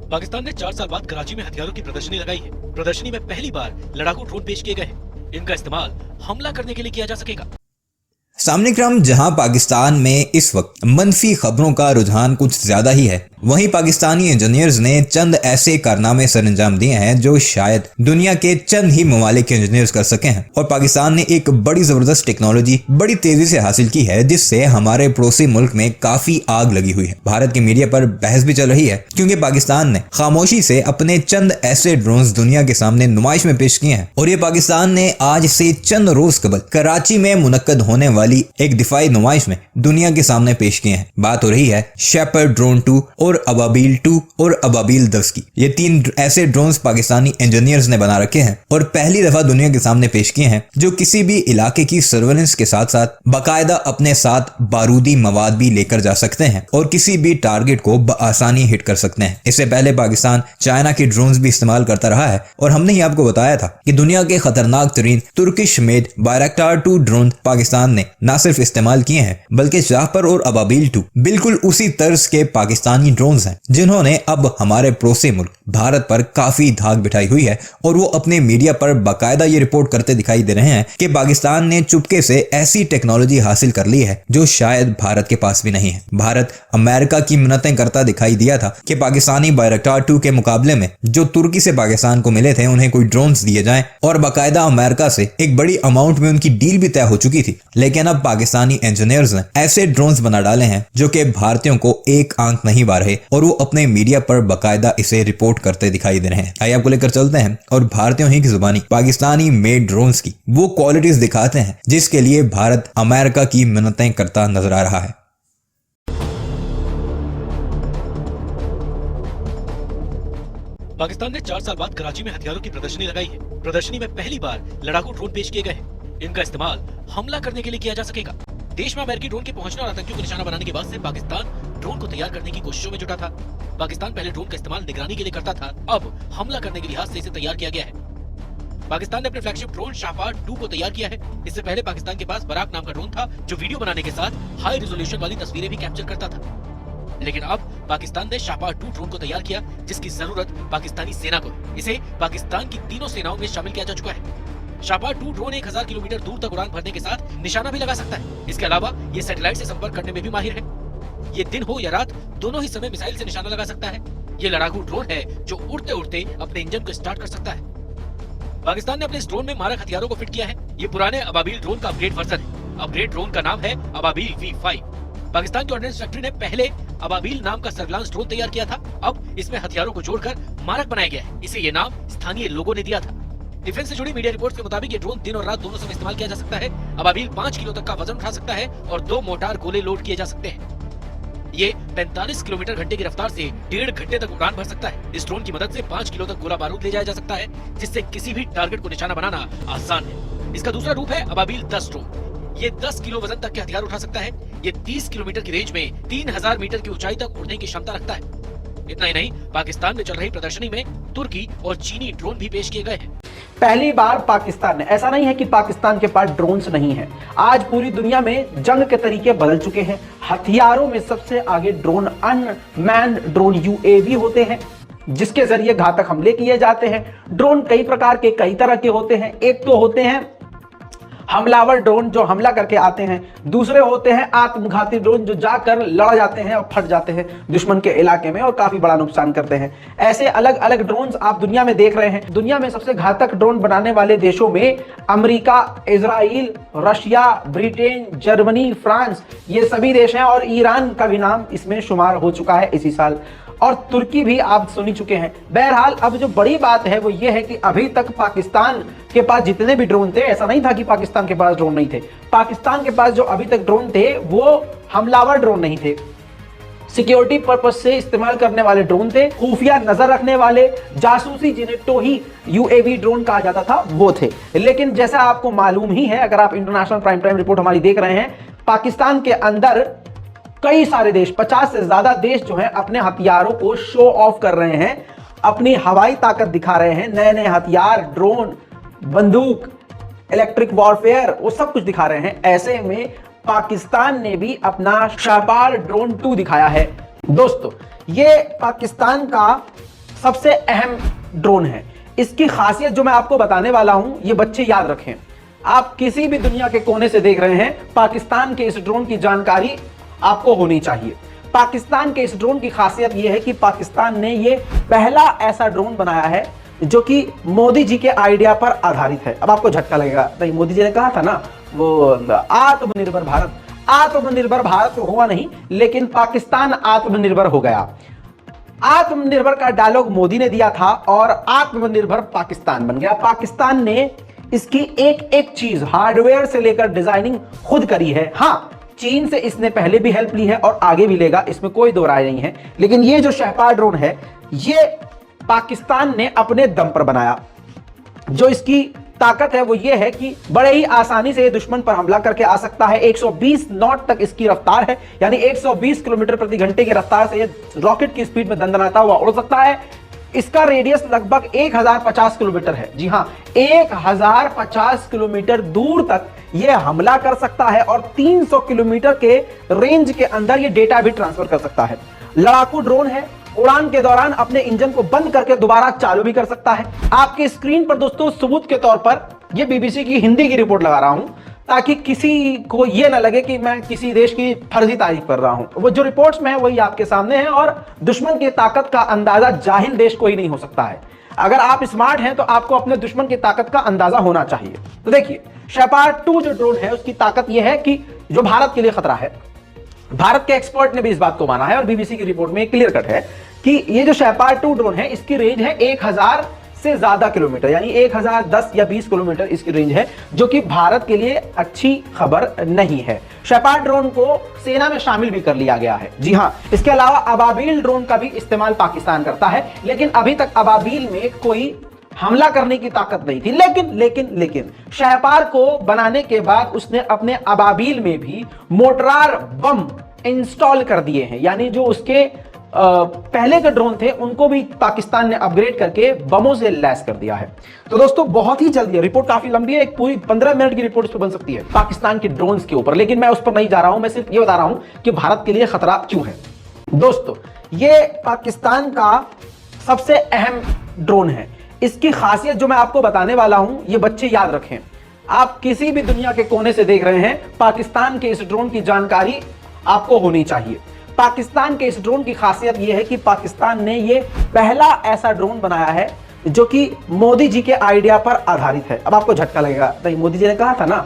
पाकिस्तान ने 4 साल बाद कराची में हथियारों की प्रदर्शनी लगाई है। प्रदर्शनी में पहली बार लड़ाकू ड्रोन पेश किए गए हैं। इनका इस्तेमाल हमला करने के लिए किया जा सकेगा। सामने क्रम जहां पाकिस्तान में इस वक्त मनफी खबरों का रुझान कुछ ज्यादा ही है, वहीं पाकिस्तानी इंजीनियर्स ने चंद ऐसे कारनामे सरअंजाम दिए हैं जो शायद दुनिया के चंद ही ममालिक के इंजीनियर्स कर सके हैं। और पाकिस्तान ने एक बड़ी जबरदस्त टेक्नोलॉजी बड़ी तेजी से हासिल की है, जिससे हमारे पड़ोसी मुल्क में काफी आग लगी हुई है। भारत की मीडिया पर बहस भी चल रही है क्योंकि पाकिस्तान ने खामोशी से अपने चंद ऐसे ड्रोन दुनिया के सामने नुमाइश में पेश किए हैं। और ये पाकिस्तान ने आज से चंद रोज कबल कराची में मुनक्कद होने वाली एक दिफाई नुमाइश में दुनिया के सामने पेश किए हैं। बात हो रही है शेपर्ड ड्रोन 2 और अबाबील 2 और अबाबील 10 की। ये 3 ऐसे ड्रोन्स पाकिस्तानी इंजीनियर्स ने बना रखे हैं और पहली दफा दुनिया के सामने पेश किए हैं, जो किसी भी इलाके की सर्वेलेंस के साथ साथ बाकायदा अपने साथ बारूदी मवाद भी लेकर जा सकते हैं और किसी भी टारगेट को बआसानी हिट कर सकते हैं। इससे पहले पाकिस्तान चाइना के ड्रोन्स भी इस्तेमाल करता रहा है और हमने ही आपको बताया था कि दुनिया के खतरनाक तरीन तुर्किश मेड बायरक्टार 2 ड्रोन पाकिस्तान ने न सिर्फ इस्तेमाल किए हैं बल्कि शाहपर और अबाबील 2 बिल्कुल उसी तर्ज के पाकिस्तानी ड्रोन्स हैं, जिन्होंने अब हमारे पड़ोसी मुल्क भारत पर काफी धाक बिठाई हुई है। और वो अपने मीडिया पर बाकायदा ये रिपोर्ट करते दिखाई दे रहे हैं कि पाकिस्तान ने चुपके से ऐसी टेक्नोलॉजी हासिल कर ली है जो शायद भारत के पास भी नहीं है। भारत अमेरिका की मिन्नतें करता दिखाई दिया था कि पाकिस्तानी बायरक्टार 2 के मुकाबले में जो तुर्की से पाकिस्तान को मिले थे उन्हें कोई ड्रोन्स दिए जाएं, और बाकायदा अमेरिका से एक बड़ी अमाउंट में उनकी डील भी तय हो चुकी थी। लेकिन अब पाकिस्तानी इंजीनियर्स ने ऐसे ड्रोन्स बना डाले हैं जो कि भारतीयों को एक आंख नहीं बार रहे और वो अपने मीडिया पर बाकायदा इसे रिपोर्ट करते दिखाई दे रहे हैं। आइए आपको लेकर चलते हैं और भारतीयों ही की जुबानी पाकिस्तानी मेड ड्रोन्स की वो क्वालिटीज दिखाते हैं जिसके लिए भारत अमेरिका की मिन्नतें करता नजर आ रहा है। पाकिस्तान ने 4 साल बाद कराची में हथियारों की प्रदर्शनी लगाई है। प्रदर्शनी में पहली बार लड़ाकू ड्रोन पेश किए गए हैं। इनका इस्तेमाल हमला करने के लिए किया जा सकेगा। देश में अमेरिकी ड्रोन के पहुंचने और आतंकियों को निशाना बनाने के बाद से पाकिस्तान ड्रोन को तैयार करने की कोशिशों में जुटा था। पाकिस्तान पहले ड्रोन का इस्तेमाल निगरानी के लिए करता था, अब हमला करने के लिहाज से इसे तैयार किया गया है। पाकिस्तान ने अपने फ्लैगशिप ड्रोन शाहपार 2 को तैयार किया है। इससे पहले पाकिस्तान के पास बराक नाम का ड्रोन था जो वीडियो बनाने के साथ हाई रिजोल्यूशन वाली तस्वीरें भी कैप्चर करता था। लेकिन अब पाकिस्तान ने शाहपार 2 ड्रोन को तैयार किया, जिसकी जरूरत पाकिस्तानी सेना को है। इसे पाकिस्तान की तीनों सेनाओं में शामिल किया जा चुका है। शाहपार 2 ड्रोन 1000 किलोमीटर दूर तक उड़ान भरने के साथ निशाना भी लगा सकता है। इसके अलावा ये सैटेलाइट से संपर्क करने में भी माहिर है। ये दिन हो या रात दोनों ही समय मिसाइल से निशाना लगा सकता है। ये लड़ाकू ड्रोन है जो उड़ते उड़ते अपने इंजन को स्टार्ट कर सकता है। पाकिस्तान ने अपने इस ड्रोन में मारक हथियारों को फिट किया है। ये पुराने अबाबील ड्रोन का अपग्रेड वर्जन है। अपग्रेड ड्रोन का नाम है अबाबील V5। पाकिस्तान की ऑर्डिनेंस फैक्ट्री ने पहले अबाबील नाम का सर्विलांस ड्रोन तैयार किया था, अब इसमें हथियारों को जोड़कर मारक बनाया गया है। इसे ये नाम स्थानीय लोगों ने दिया था। डिफेंस से जुड़ी मीडिया रिपोर्ट्स के मुताबिक ये ड्रोन दिन और रात दोनों समय इस्तेमाल किया जा सकता है। अबाबील 5 किलो तक का वजन उठा सकता है और 2 मोर्टार गोले लोड किए जा सकते हैं। ये 45 किलोमीटर घंटे की रफ्तार से 1.5 घंटे तक उड़ान भर सकता है। इस ड्रोन की मदद से 5 किलो तक गोला बारूद ले जाया जा सकता है, जिससे किसी भी टारगेट को निशाना बनाना आसान है। इसका दूसरा रूप है अबाबील 10 ड्रोन। ये 10 किलो वजन तक के हथियार उठा सकता है। ये 30 किलोमीटर की रेंज में 3000 मीटर की ऊंचाई तक उड़ने की क्षमता रखता है। इतना ही नहीं, पाकिस्तान में चल रही प्रदर्शनी में तुर्की और चीनी ड्रोन भी पेश किए गए हैं। पहली बार पाकिस्तान ने, ऐसा नहीं है कि पाकिस्तान के पास ड्रोन्स नहीं है। आज पूरी दुनिया में जंग के तरीके बदल चुके हैं। हथियारों में सबसे आगे ड्रोन, अनमैन्ड ड्रोन UAV होते हैं, जिसके जरिए घातक हमले किए जाते हैं। ड्रोन कई प्रकार के, कई तरह के होते हैं। एक तो होते हैं हमलावर ड्रोन जो हमला करके आते हैं, दूसरे होते हैं आत्मघाती ड्रोन जो जाकर लड़ जाते हैं और फट जाते हैं दुश्मन के इलाके में और काफी बड़ा नुकसान करते हैं। ऐसे अलग अलग ड्रोन्स आप दुनिया में देख रहे हैं। दुनिया में सबसे घातक ड्रोन बनाने वाले देशों में America, Israel, Russia, Britain, Germany, France, ये सभी देश हैं और ईरान का भी नाम इसमें शुमार हो चुका है इसी साल, और तुर्की भी आप सुन ही चुके हैं। बहरहाल अब जो बड़ी बात है वो ये है कि अभी तक पाकिस्तान के पास जितने भी ड्रोन थे, ऐसा नहीं था कि पाकिस्तान के पास ड्रोन नहीं थे। पाकिस्तान के पास जो अभी तक ड्रोन थे वो हमलावर ड्रोन नहीं थे, सिक्योरिटी पर्पज से इस्तेमाल करने वाले ड्रोन थे, खुफिया नजर रखने वाले, जासूसी जिन्हें तो ही UAV ड्रोन कहा जाता था वो थे। लेकिन जैसा आपको मालूम ही है, अगर आप इंटरनेशनल प्राइम टाइम रिपोर्ट हमारी देख रहे हैं, पाकिस्तान के अंदर कई सारे देश, 50 से ज्यादा देश जो हैं अपने हथियारों को शो ऑफ कर रहे हैं, अपनी हवाई ताकत दिखा रहे हैं। नए नए हथियार, ड्रोन, बंदूक, इलेक्ट्रिक वॉरफेयर, वो सब कुछ दिखा रहे हैं। ऐसे में पाकिस्तान ने भी अपना शाहपार ड्रोन 2 दिखाया है। दोस्तों, ये पाकिस्तान का सबसे अहम ड्रोन है। इसकी खासियत जो मैं आपको बताने वाला हूं, ये बच्चे याद रखें। आप किसी भी दुनिया के कोने से देख रहे हैं, पाकिस्तान के इस ड्रोन की जानकारी आपको होनी चाहिए। पाकिस्तान के इस ड्रोन की खासियत यह है कि पाकिस्तान ने ये पहला ऐसा ड्रोन बनाया है जो कि मोदी जी के आइडिया पर आधारित है। अब आपको झटका लगेगा, नहीं मोदी जी ने कहा था ना वो आत्मनिर्भर भारत, आत्मनिर्भर भारत तो हुआ नहीं, लेकिन पाकिस्तान आत्मनिर्भर हो गया। आत्मनिर्भर का डायलॉग मोदी ने दिया था और आत्मनिर्भर पाकिस्तान बन गया। पाकिस्तान ने इसकी एक एक चीज हार्डवेयर से लेकर डिजाइनिंग खुद करी है। हाँ, चीन से इसने पहले भी हेल्प ली है और आगे भी लेगा, इसमें कोई दो राय नहीं है। लेकिन ये जो शहपार ड्रोन है, ये पाकिस्तान ने अपने दम पर बनाया। जो इसकी ताकत है वो ये है कि बड़े ही आसानी से ये दुश्मन पर हमला करके आ सकता है। 120 नॉट तक इसकी रफ्तार है, यानी 120 किलोमीटर प्रति घंटे की रफ्तार से ये रॉकेट की स्पीड में दंदनाता हुआ उड़ सकता है। इसका रेडियस लगभग 1050 किलोमीटर है। जी हां, 1050 किलोमीटर दूर तक यह हमला कर सकता है और 300 किलोमीटर के रेंज के अंदर यह डेटा भी ट्रांसफर कर सकता है। लड़ाकू ड्रोन है, उड़ान के दौरान अपने इंजन को बंद करके दोबारा चालू भी कर सकता है। आपके स्क्रीन पर दोस्तों सबूत के तौर पर यह बीबीसी की हिंदी की रिपोर्ट लगा रहा हूं, ताकि किसी को यह ना लगे कि मैं किसी देश की फर्जी तारीफ कर रहा हूं। वो जो रिपोर्ट्स में है वही आपके सामने है और दुश्मन की ताकत का अंदाजा जाहिल देश को ही नहीं हो सकता है। अगर आप स्मार्ट हैं तो आपको अपने दुश्मन की ताकत का अंदाजा होना चाहिए। तो देखिए, शेपार्ड 2 जो ड्रोन है उसकी ताकत यह है कि जो भारत के लिए खतरा है, भारत के एक्सपर्ट ने भी इस बात को माना है और बीबीसी की रिपोर्ट में क्लियर कट है कि ये जो शेपार्ड 2 ड्रोन है इसकी रेंज है 1000 से ज्यादा किलोमीटर, यानी 1010 या 20 किलोमीटर इसकी रेंज है, जो कि भारत के लिए अच्छी खबर नहीं है। शेपार्ड ड्रोन को सेना में शामिल भी कर लिया गया है। जी हां, इसके अलावा अबाबील ड्रोन का भी इस्तेमाल पाकिस्तान करता है, लेकिन अभी तक अबाबील में कोई हमला करने की ताकत नहीं थी। लेकिन शहपार को बनाने के बाद उसने अपने अबाबील में भी मोटरार बम इंस्टॉल कर दिए हैं, यानी जो उसके पहले के ड्रोन थे उनको भी पाकिस्तान ने अपग्रेड करके बमों से लैस कर दिया है। तो दोस्तों बहुत ही जल्दी, रिपोर्ट काफी लंबी है, एक पूरी 15 मिनट की रिपोर्ट इस पर बन सकती है पाकिस्तान के ड्रोन्स के ऊपर, लेकिन मैं उस पर नहीं जा रहा हूं। मैं सिर्फ ये बता रहा हूं कि भारत के लिए खतरा क्यों है। दोस्तों, ये पाकिस्तान का सबसे अहम ड्रोन है। इसकी खासियत जो मैं आपको बताने वाला हूं, ये बच्चे याद रखें। आप किसी भी दुनिया के कोने से देख रहे हैं, पाकिस्तान के इस ड्रोन की जानकारी आपको होनी चाहिए। पाकिस्तान के इस ड्रोन की खासियत यह है कि पाकिस्तान ने ये पहला ऐसा ड्रोन बनाया है जो कि मोदी जी के आइडिया पर आधारित है। अब आपको झटका लगेगा, नहीं मोदी जी ने कहा था ना